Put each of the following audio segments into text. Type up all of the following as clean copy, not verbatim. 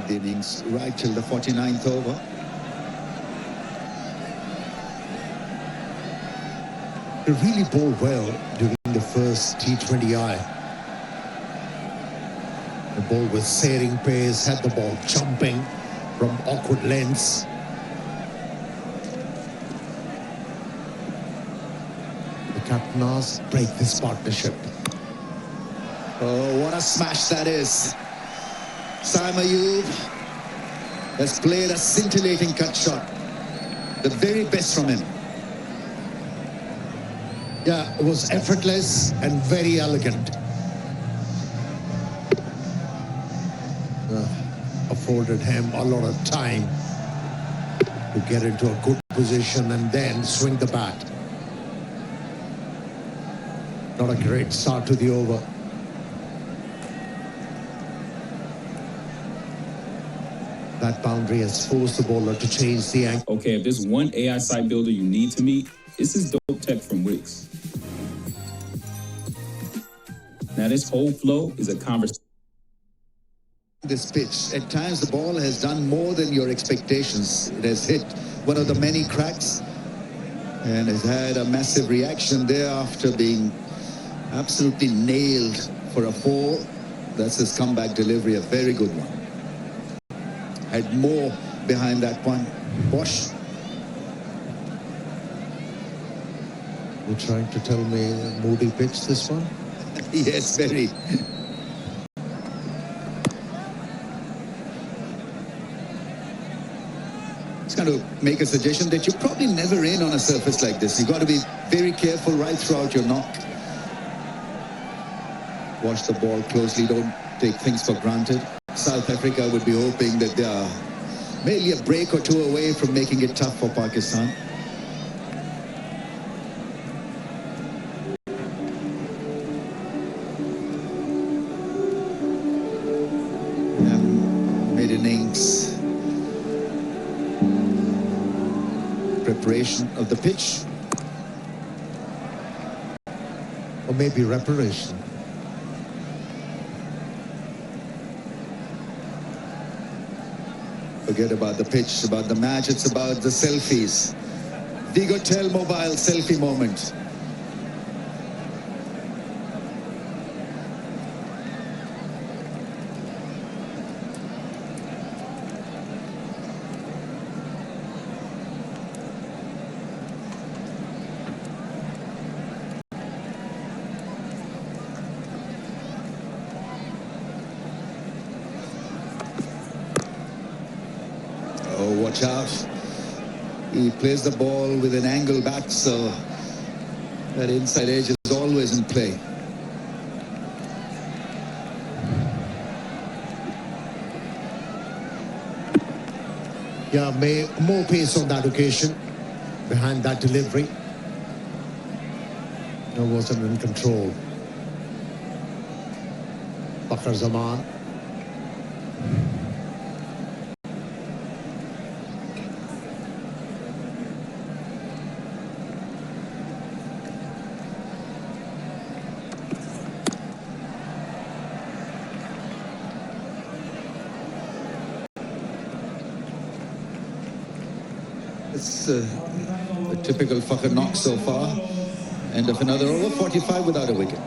the innings right till the 49th over. He really bowled well during the first T20I. The ball was searing pace, had the ball jumping from awkward lengths. The captain asked, break this partnership. Oh, what a smash that is. Saim has played a scintillating cut shot. The very best from him. Yeah, it was effortless and very elegant. Afforded him a lot of time to get into a good position and then swing the bat. Not a great start to the over. That boundary has forced the bowler to change the angle. Okay, if there's one AI site builder you need to meet, it's this dope tech from Wix. Now this whole flow is a conversation. This pitch, at times the ball has done more than your expectations. It has hit one of the many cracks and has had a massive reaction there after being absolutely nailed for a 4. That's his comeback delivery, a very good one. Had more behind that one. Bosch. You're trying to tell me a moody pitch, this one? Yes, very. It's going to make a suggestion that you're probably never in on a surface like this. You've got to be very careful right throughout your knock. Watch the ball closely. Don't take things for granted. South Africa would be hoping that they are maybe a break or two away from making it tough for Pakistan. Mid-innings preparation of the pitch. Or maybe reparation. Forget about the pitch, about the match, it's about the selfies. Vigotel mobile selfie moment. Oh, watch out. He plays the ball with an angle back, so that inside edge is always in play. Yeah, more pace on that occasion behind that delivery. No, wasn't in control. Fakhar Zaman. It's a typical Fakhar knock so far. End of another over, 45 without a wicket.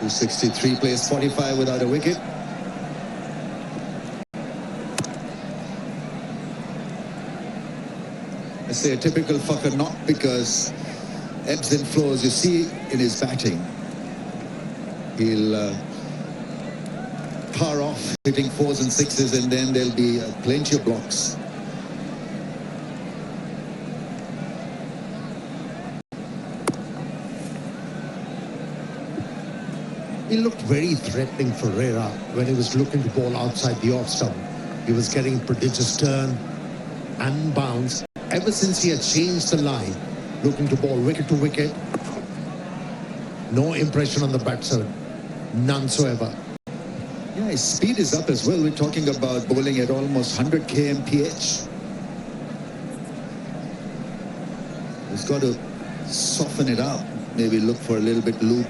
.263 plays 45 without a wicket. I say a typical Fakhar knock because ebbs and flows you see in his batting. He'll power off, hitting 4s and 6s, and then there'll be plenty of blocks. He looked very threatening for Ferreira when he was looking to bowl outside the off stump. He was getting prodigious turn, and bounce. Ever since he had changed the line, looking to bowl wicket to wicket, no impression on the batsman, none so ever. Yeah, his speed is up as well. We're talking about bowling at almost 100 kmph. He's got to soften it up, maybe look for a little bit loop.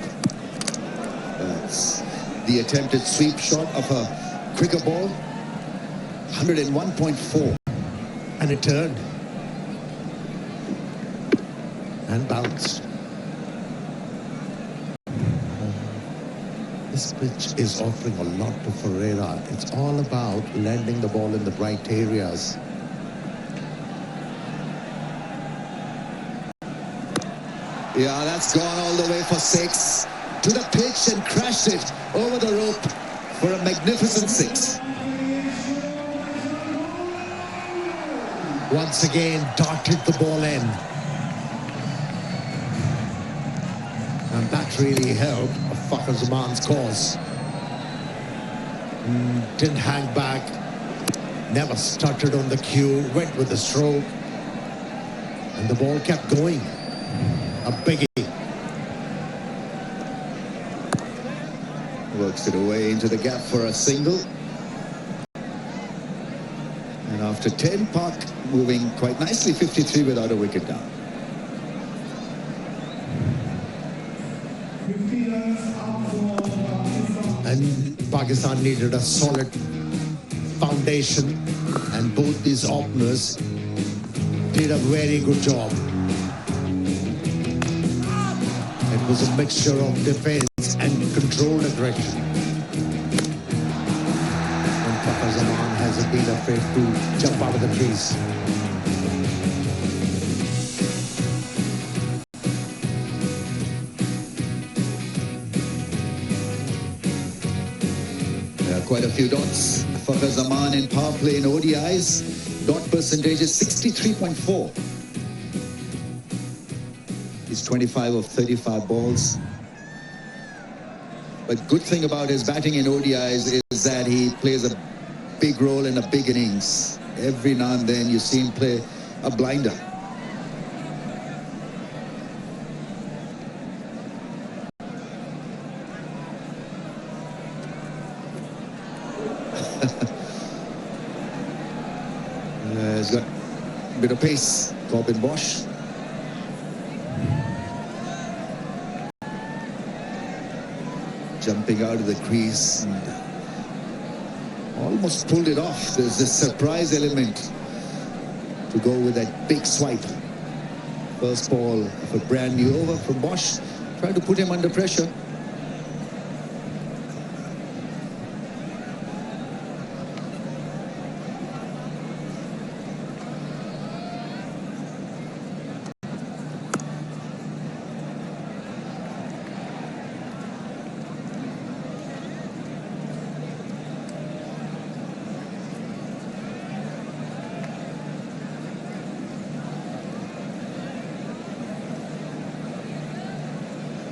That's the attempted sweep shot of a quicker ball. 101.4. And it turned. And bounced. This pitch is offering a lot to Ferreira. It's all about landing the ball in the right areas. Yeah, that's gone all the way for 6. To the pitch and crashed it over the rope for a magnificent 6. Once again, darted the ball in. And that really helped Fakhar Zaman's cause. Didn't hang back. Never stuttered on the cue. Went with the stroke. And the ball kept going. A biggie. Works it away into the gap for a single. And after 10, Park moving quite nicely, 53 without a wicket down. And Pakistan needed a solid foundation, and both these openers did a very good job. It was a mixture of defense and controlled aggression. And Fakhar Zaman hasn't been afraid to jump out of the trees. Quite a few dots. Fakhar Zaman in power play in ODIs. Dot percentage is 63.4. He's 25 of 35 balls. But good thing about his batting in ODIs is that he plays a big role in a big innings. Every now and then you see him play a blinder. He's got a bit of pace, Corbin Bosch. Jumping out of the crease and almost pulled it off. There's this surprise element to go with that big swipe. First ball of a brand new over from Bosch, trying to put him under pressure.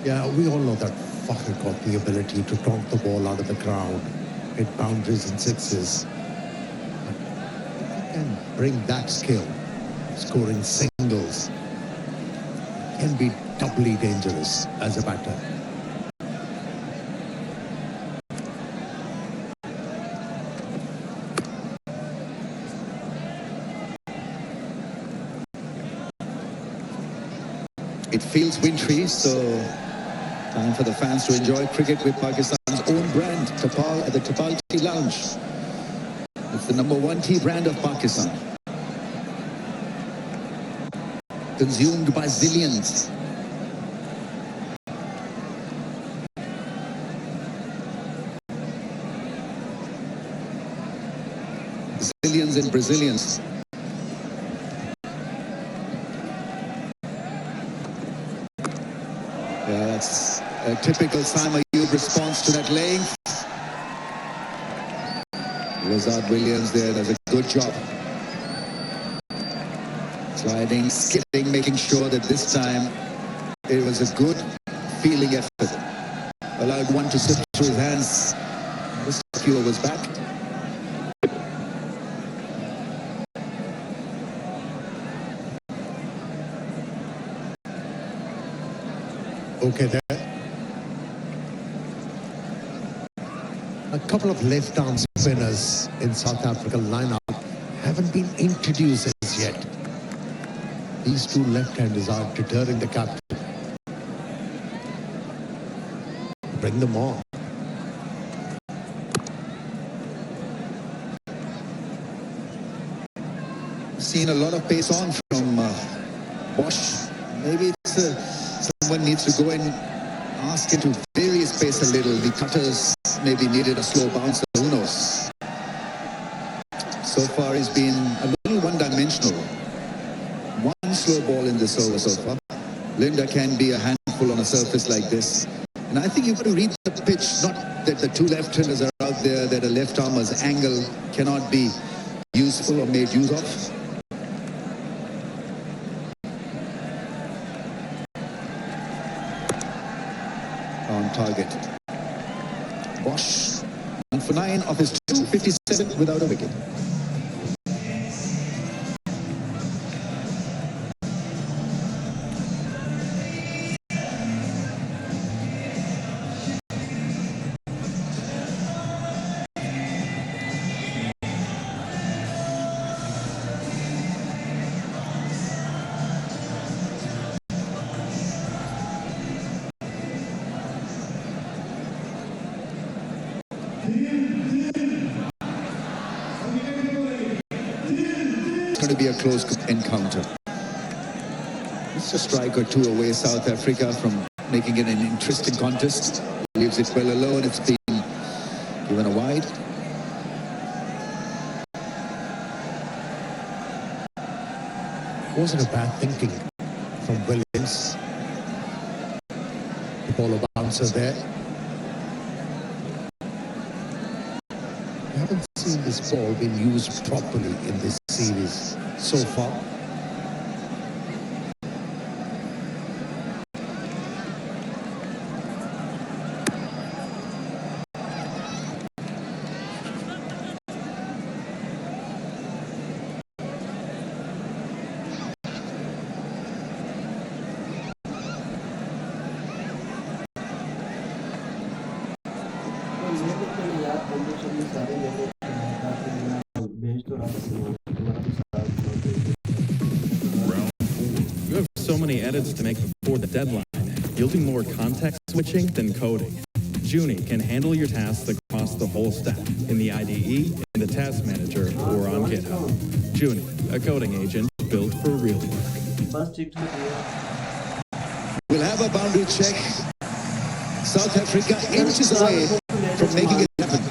Yeah, we all know that Fakhar got the ability to knock the ball out of the ground, hit boundaries and sixes. If he can bring that skill, scoring singles, can be doubly dangerous as a batter. It feels wintry, so time for the fans to enjoy cricket with Pakistan's own brand, Tapal, at the Tapal Tea Lounge. It's the #1 tea brand of Pakistan. Consumed by zillions. Zillions and Brazilians. Yeah, that's a typical Saim response to that length. Lazard Williams there does a good job. Sliding, skipping, making sure that this time it was a good feeling effort. Allowed one to slip through his hands. This few was back. Okay there. A couple of left-arm spinners in South Africa lineup haven't been introduced as yet. These two left-handers are deterring the captain. Bring them on. Seen a lot of pace on from Bosch. Maybe it's someone needs to go and ask him to vary his pace a little. The cutters maybe needed a slow bouncer. Who knows? So far, he's been a little one-dimensional. One slow ball in this over so far. Linda can be a handful on a surface like this. And I think you've got to read the pitch, not that the two left-handers are out there, that a left-armer's angle cannot be useful or made use of. On target. Bosch, 1 for 9 of his 257 without a wicket. Going to be a close encounter. It's a strike or two away, South Africa, from making it an interesting contest. Leaves it well alone. It's been given a wide. Wasn't a bad thinking from Williams. The ball a bouncer there. We haven't seen this ball being used properly in this series so far. You have so many edits to make before the deadline. You'll do more context switching than coding. Junie can handle your tasks across the whole stack in the IDE, in the task manager, or on GitHub. Junie, a coding agent built for real work. We'll have a boundary check. South Africa inches away from making it happen.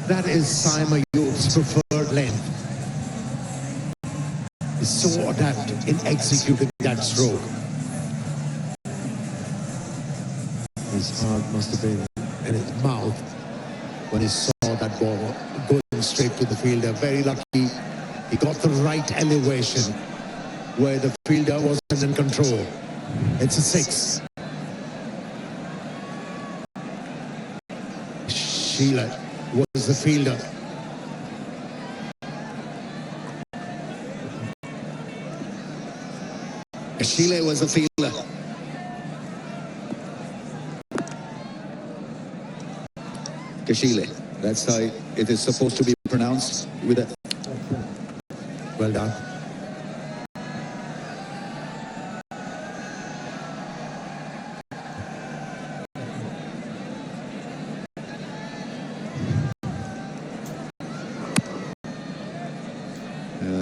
That is Saim Ayub's preferred length. He's so adept in executing that stroke. His heart must have been in his mouth when he saw that ball going straight to the fielder. Very lucky he got the right elevation where the fielder wasn't in control. It's a 6. Sheila was the fielder. Sheila was the fielder. Kashile. That's how it is supposed to be pronounced with a... Well done.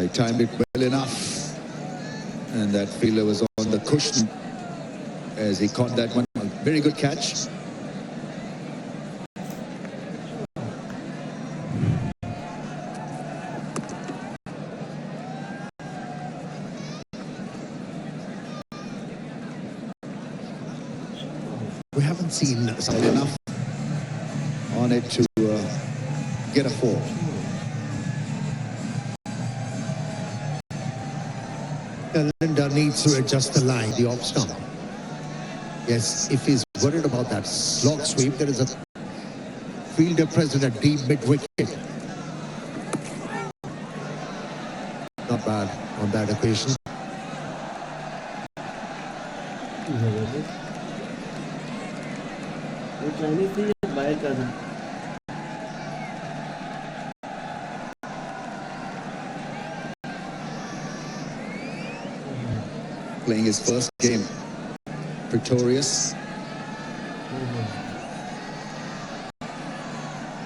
He timed it well enough. And that fielder was on the cushion as he caught that one. A very good catch. We haven't seen enough on it to get a 4. Linda needs to adjust the line, the off stump. Yes, if he's worried about that slog sweep, there is a fielder present at deep mid-wicket. Not bad on that occasion. Playing his first game. Victorious.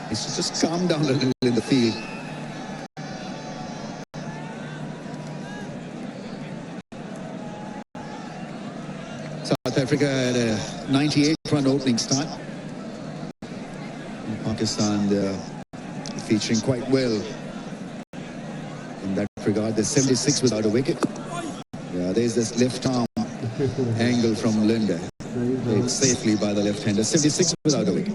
He should just calm down a little in the field. South Africa had a 98-run opening start. In Pakistan, they're featuring quite well in that regard. They're 76 without a wicket. Yeah, there's this left arm angle from Linda. Played safely by the left-hander. 76 without a wicket.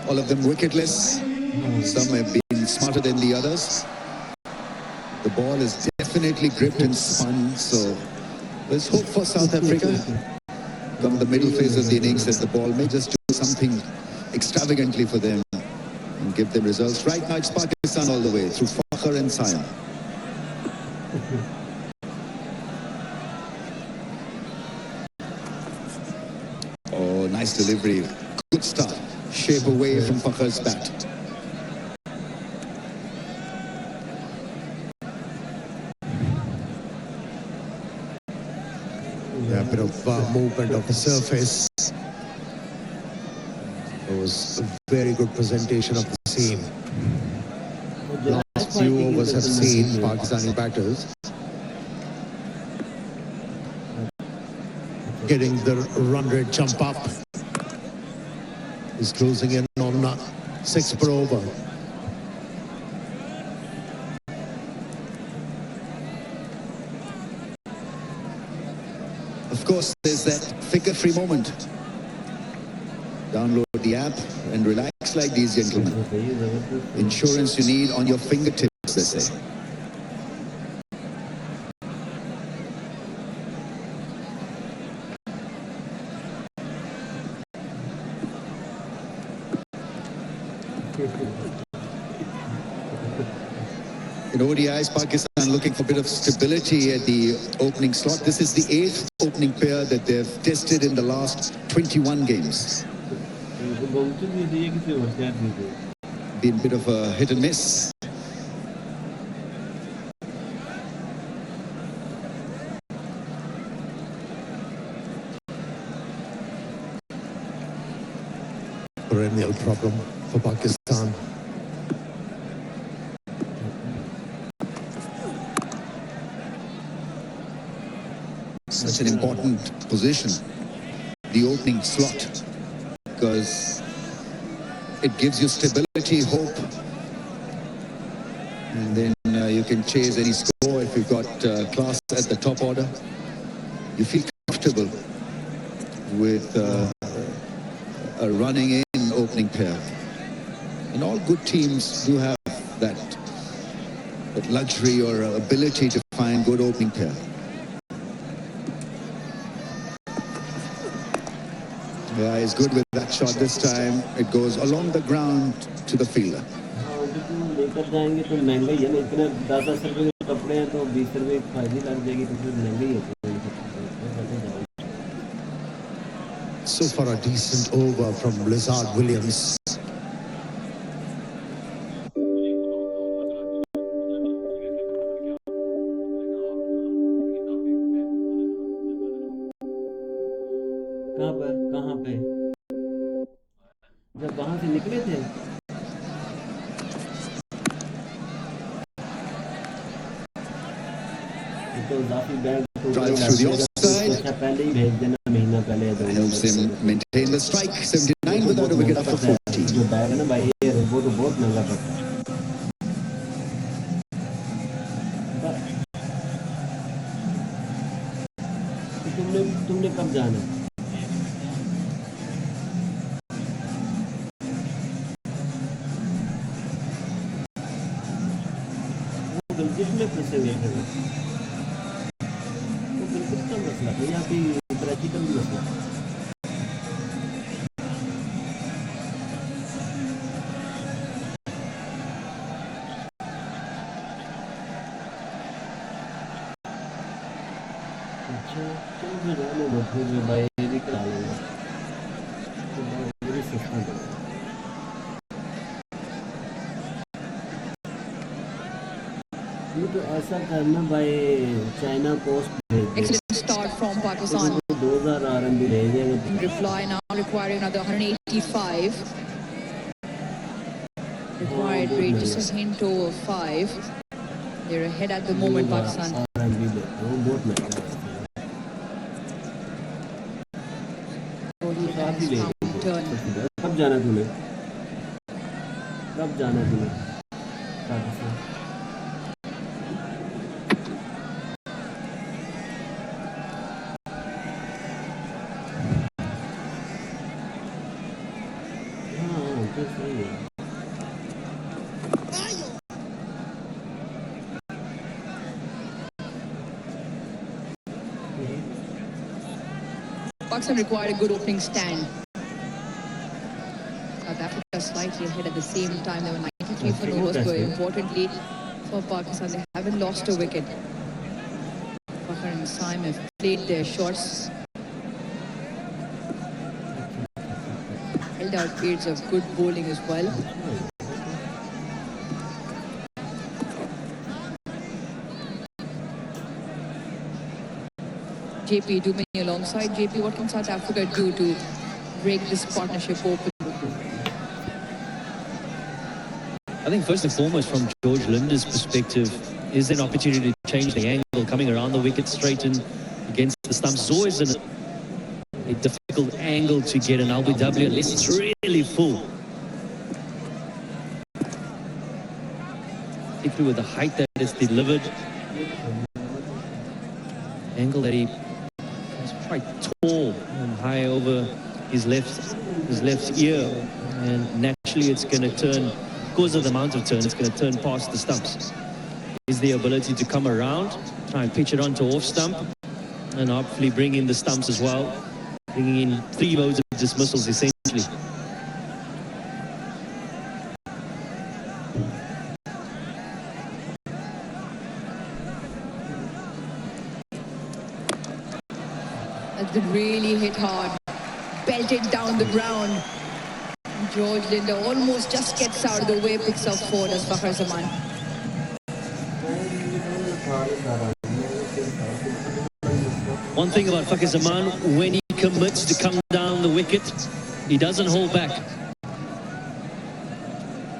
All of them wicketless. Some have been smarter than the others. The ball is definitely gripped and spun, so let's hope for South Africa. Come the middle phase of the innings that the ball may just do something extravagantly for them and give them results. Right now it's Pakistan all the way through Fakhar and Saim. Oh, nice delivery. Good start. Shape away from Fakhar's bat. Yeah, a bit of movement of the surface. It was a very good presentation of the seam. Last few overs have seen Pakistani batters getting the run rate jump up. He's closing in on 6 per over. Of course, there's that figure-free moment. Download the app and relax like these gentlemen. Insurance you need on your fingertips, they say. In ODIs, Pakistan looking for a bit of stability at the opening slot. This is the 8th opening pair that they've tested in the last 21 games. Been a bit of a hit and miss. Perennial problem for Pakistan. Such an important position, the opening slot, because it gives you stability, hope, and then you can chase any score if you've got class at the top order. You feel comfortable with a running in opening pair. And all good teams do have that luxury or ability to find good opening pair. Yeah, he's good with that shot this time. It goes along the ground to the fielder. So far a decent over from Blizzard Williams. कहाँ पे जब वहां से निकले थे तो काफी bag पहले ही भेज देना महीना पहले helps him maintain the strike. 79 without a wicket after 40. जो बैग है ना भाई ये वो तो बहुत महंगा पड़ता है जाना वो बिल्कुल में फंसे हुए थे वो बिल्कुल का मसला था या फिर प्रैक्टिकल मसला अच्छा चलो फिर रहने दो फिर भाई ये भी करा लेंगे तो मेरी सिस्टम ये तो ऐसा करना भाई चाइना पोस्ट भेज दे Excellent start from Pakistan. 2000 RMB भेज देंगे Reply now requiring another 185. Required rate just a hint over 5. They're ahead at the moment, Pakistan. RMB वो बहुत महंगा है Kohli has found turn. कब जाना तुम्हें कब जाना तुम्हें पाकिस्तान हाँ तो सही है Pakistan required a good opening stand. South Africa slightly ahead at the same time. They were 93 for the first, but importantly for Pakistan, they haven't lost a wicket. Fakhar and Saim have played their shots. Held out periods of good bowling as well. JP Dumini alongside JP. What can South Africa do to break this partnership open? I think first and foremost, from George Linder's perspective, is there an opportunity to change the angle, coming around the wicket straight in against the stumps. It's always a difficult angle to get an LBW unless it's really full. Particularly with the height that it's delivered. Angle that he is quite tall and high over his left ear, and naturally it's going to turn, because of the amount of turn, it's going to turn past the stumps. Is the ability to come around, try and pitch it onto off stump, and hopefully bring in the stumps as well, bringing in 3 modes of dismissals essentially. That's been really hit hard, belted down the ground. George Linder almost just gets out of the way, picks up 4 as Fakhar Zaman. One thing about Fakhar Zaman, when he commits to come down the wicket, he doesn't hold back.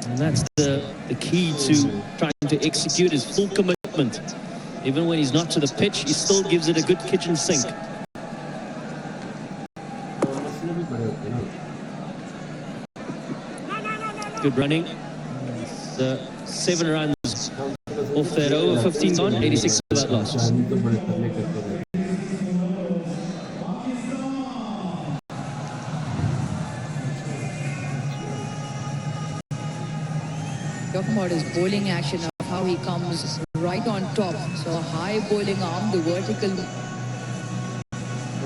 And that's the key to trying to execute his full commitment. Even when he's not to the pitch, he still gives it a good kitchen sink. Good running. It's, 7 runs off that over, 15 gone, 86 for that loss. Talking about his bowling action, of how he comes right on top. So a high bowling arm, the vertical,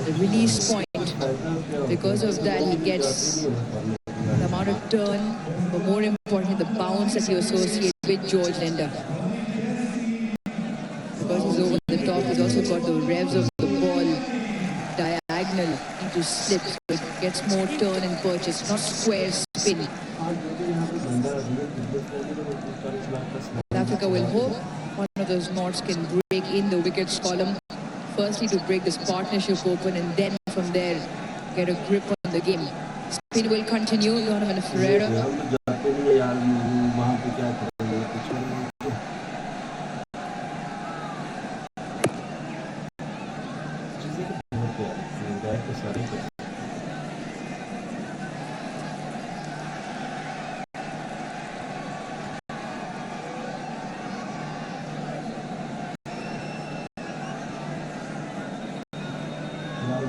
the release point. Because of that, he gets the amount of turn, but more importantly, the bounce that you associate with George Linder. Because he's over the top, he's also got the revs of the ball diagonal into slip, so it gets more turn and purchase, not square spin. South Africa will hope one of those knots can break in the wickets column. Firstly, to break this partnership open, and then from there get a grip on the game. Spin will continue. Donovan Ferreira.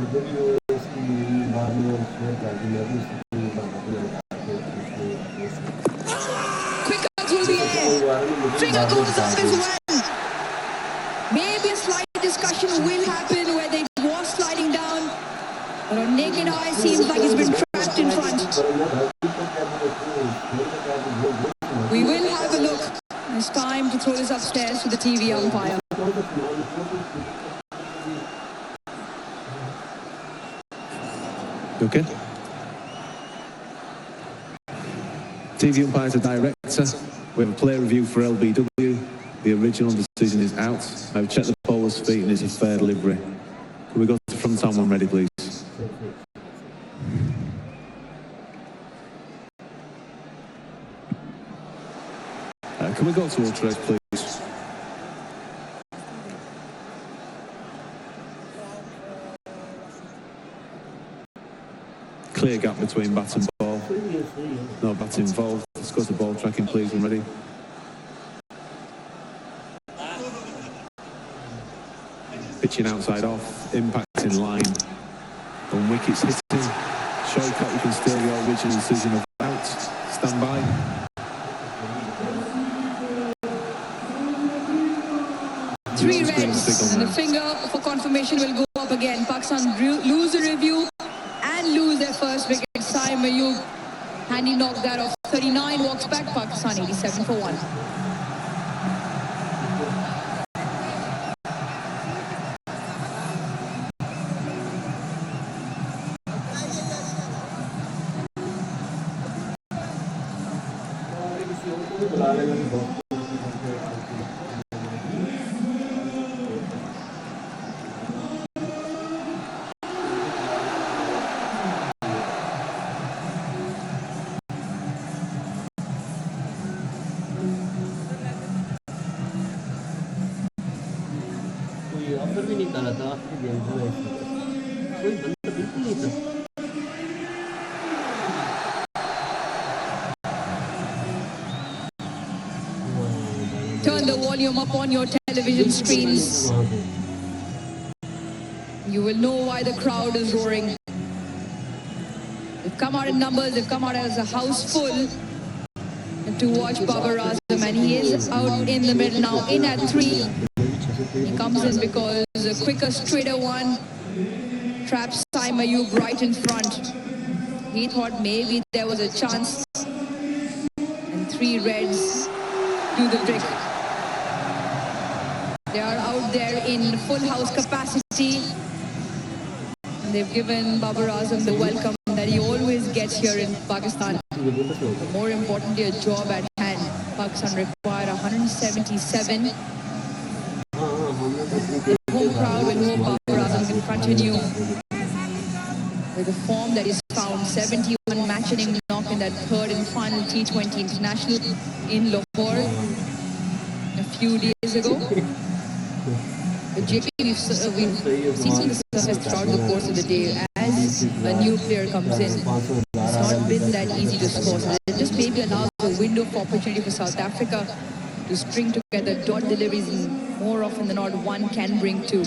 मुझे भी वो इसकी बाद में share कर दी, मैं भी उसकी बात Quicker through the air. Trigger goes up as well. Maybe a slight discussion will happen where they was sliding down. But on naked eye, seems like he's been trapped in front. We will have a look. It's time to throw this upstairs to the TV umpire. Okay. TV umpire's a director. We have a play review for LBW. The original decision is out. I've checked the bowler's feet and it's a fair delivery. Can we go to front on when ready, please? Can we go to ultra edge, please? Clear gap between bat and ball. No bat involved. Let's go to ball tracking, please, when ready. Pitching outside off, impact in line. On wickets hitting. Showcut, you can steal your original decision of out. Stand by. Three reds, and the finger for confirmation will go up again. Pakistan lose the review and lose their first wicket. Saim handy knocked that off. 39 walks back. Pakistan 87 for 1. Offer भी नहीं डाला था आखिरी game जो है, कोई बंदा बिल्कुल नहीं था। Turn the volume up on your television screens. You will know why the crowd is roaring. They've come out in numbers, they've come out as a house full to watch Babar Azam, and he is out in the middle now, in at 3. He comes in because a quicker, straighter one traps Saim Ayub right in front. He thought maybe there was a chance, and 3 reds do the trick. They are out there in full house capacity. And they've given Babar Azam the welcome that he always gets here in Pakistan. More importantly, a job at hand. Pakistan required 177. The home crowd will hope Babar Azam can continue with a form that is found. 71 match inning knock in that third and final T20 international in Lahore a few days ago. But JP, we've seen on the surface throughout the course of the day, as a new player comes in, it's not been that easy to score. So it just maybe allows a window of opportunity for South Africa to string together dot deliveries, and more often than not, one can bring 2.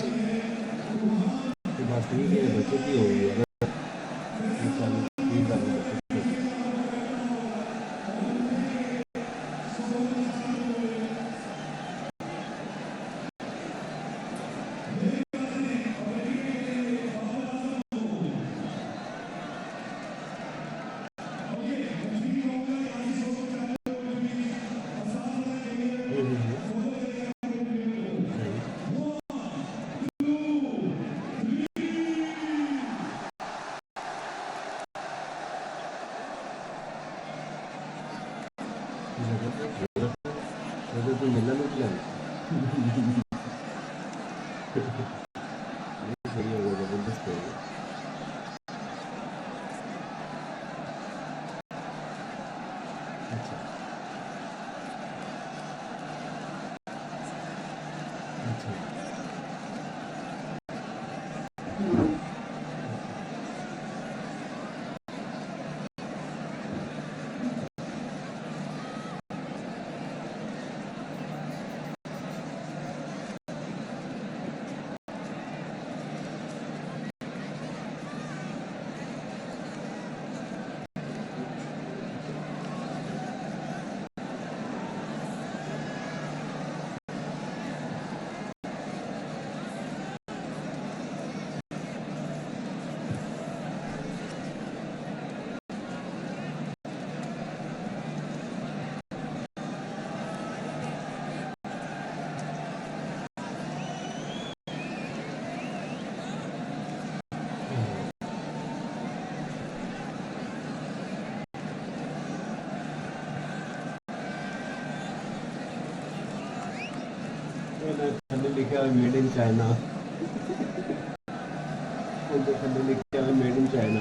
थल्ले लिखा है made in China थल्ले लिखा है made in China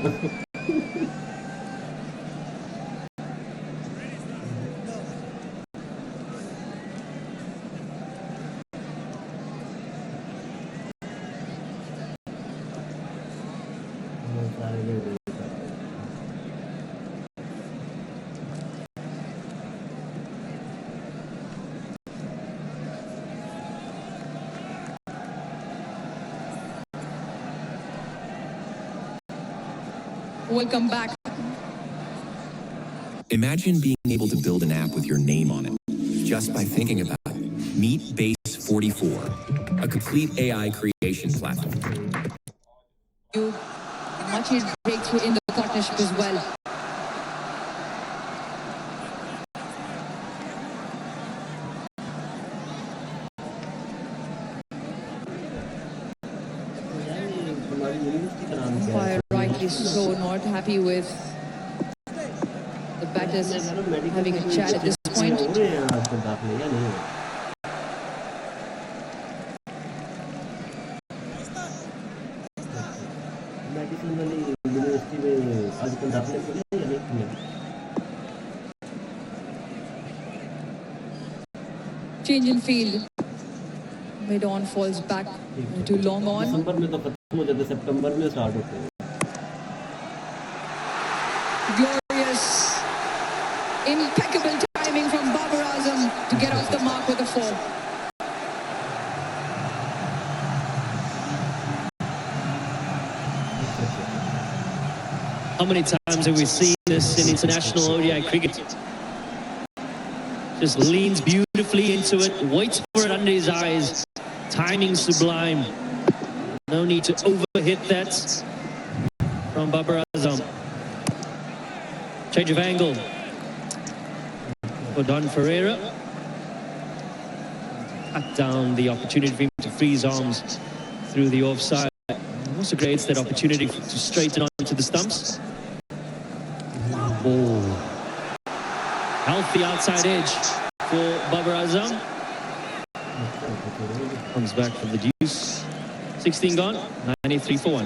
Welcome back. Imagine being able to build an app with your name on it, just by thinking about it. Meet Base 44, a complete AI creation platform. Much needed breakthrough in the partnership as well. Umpire rightly so not happy with the batters having a chat at this point. Change in field. Mid-on falls back to long on. दिसंबर में तो खत्म हो जाते सितंबर में start होते हैं Glorious, impeccable timing from Babar Azam to get off the mark with a 4. How many times have we seen this in international ODI cricket? Just leans beautifully into it, waits for it under his eyes. Timing sublime. No need to overhit that from Babar Azam. Change of angle for Don Ferreira. Cut down the opportunity for him to freeze arms through the offside. Also creates that opportunity to straighten onto the stumps. Oh. Healthy outside edge for Babar Azam. Comes back from the deuce. 16 gone, 93 for 1.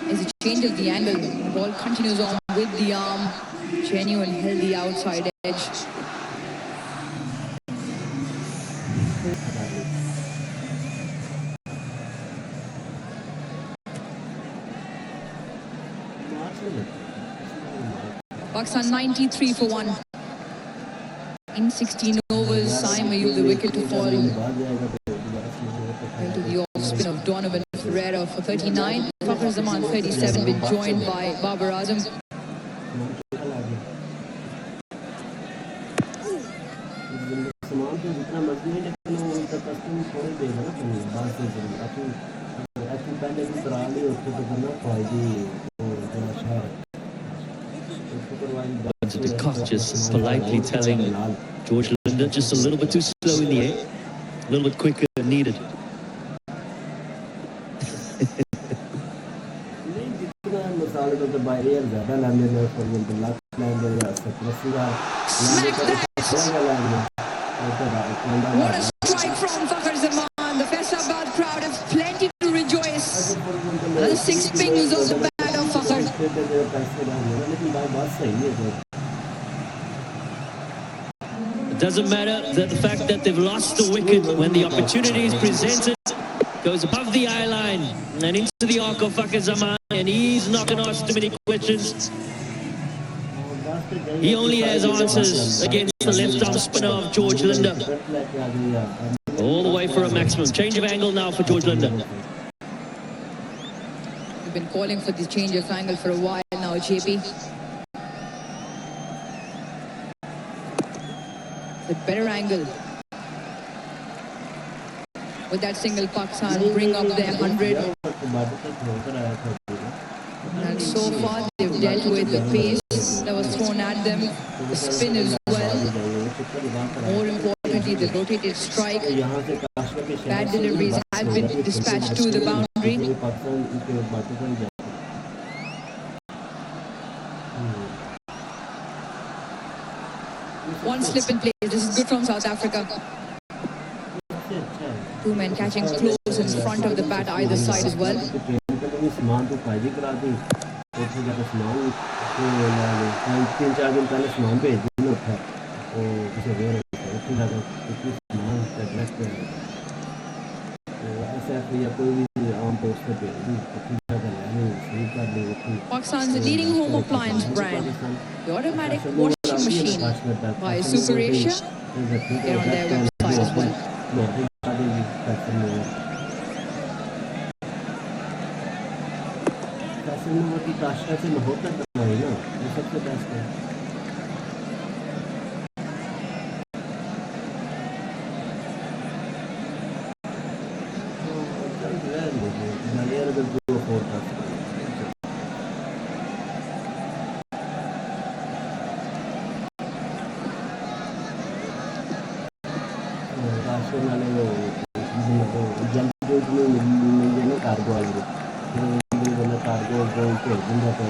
There's a change of the angle. The ball continues on with the arm. Genuine healthy outside edge. Pakistan 93 for 1. In 16 overs, Saim the wicket to fall into the off spin of Donovan Ferreira for 39. Fakhar 37, been joined by Babar Azam. De Kock just politely telling George Linder just a little bit too slow in the air, a little bit quicker than needed. What a strike from Fakhar Zaman. The Faisabad crowd have plenty to rejoice. Another 6 pings of the bat of Fakhar. It doesn't matter that the fact that they've lost the wicket when the opportunity is presented, goes above the eye line and into the arc of Fakhar Zaman, and he's not going to ask too many questions. He only has answers against the left-arm spinner of George Linder. All the way for a maximum. Change of angle now for George Linder. We've been calling for this change of angle for a while now, JP. The better angle. With that single, Pakistan bring up their 100. And so far, they've dealt with the pace that was thrown at them, the spin as well. More importantly, the rotated strike. Bad deliveries have been dispatched to the boundary. One slip in play. This is good from South Africa. Two men catching close in front of the bat either side as well. Pakistan's leading home appliance brand, the automatic washing machine by Super Asia. Get on their website as well.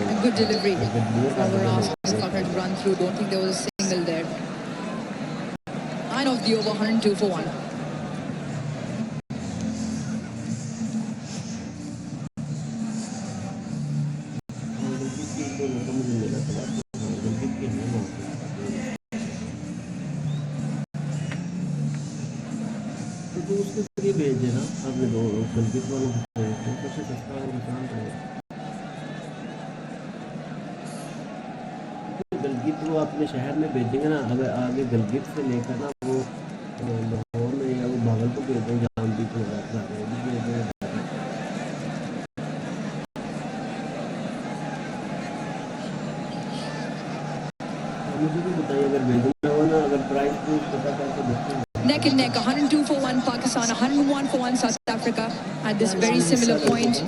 A good delivery. Our asking Fakhar to run through. Don't think there was a single there. 9 of the over, 102 for 1. भेज देना अपने दो गलगित वालों को सबसे सस्ता और आसान रहेगा। गलगित वो अपने शहर में भेजेंगे ना, अगर आगे गलगित से लेकर ना वो लाहौर में या वो भागलपुर भेज देंगे जहाँ भी मुझे भी बताइए अगर भेजना हो ना, अगर प्राइस पता करके देखते हैं। Neck and neck, 102 for 1 Pakistan, 101 for 1 South Africa at this very similar point.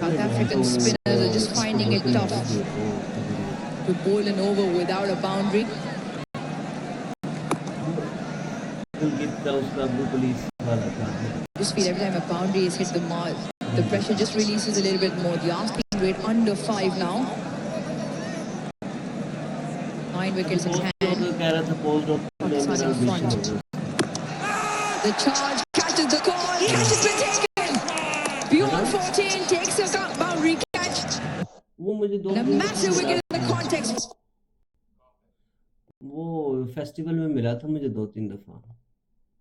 South African spinners are just finding it tough to bowl an over without a boundary. Just feel every time a boundary is hit the mark, the pressure just releases a little bit more. The asking rate under 5 now. 9 wickets in hand. Pakistan in front. The charge catches the call. Catch has been taken. Beyond 14 takes a boundary catch. And a massive wicket in the context. वो festival में मिला था मुझे 2-3 दफा।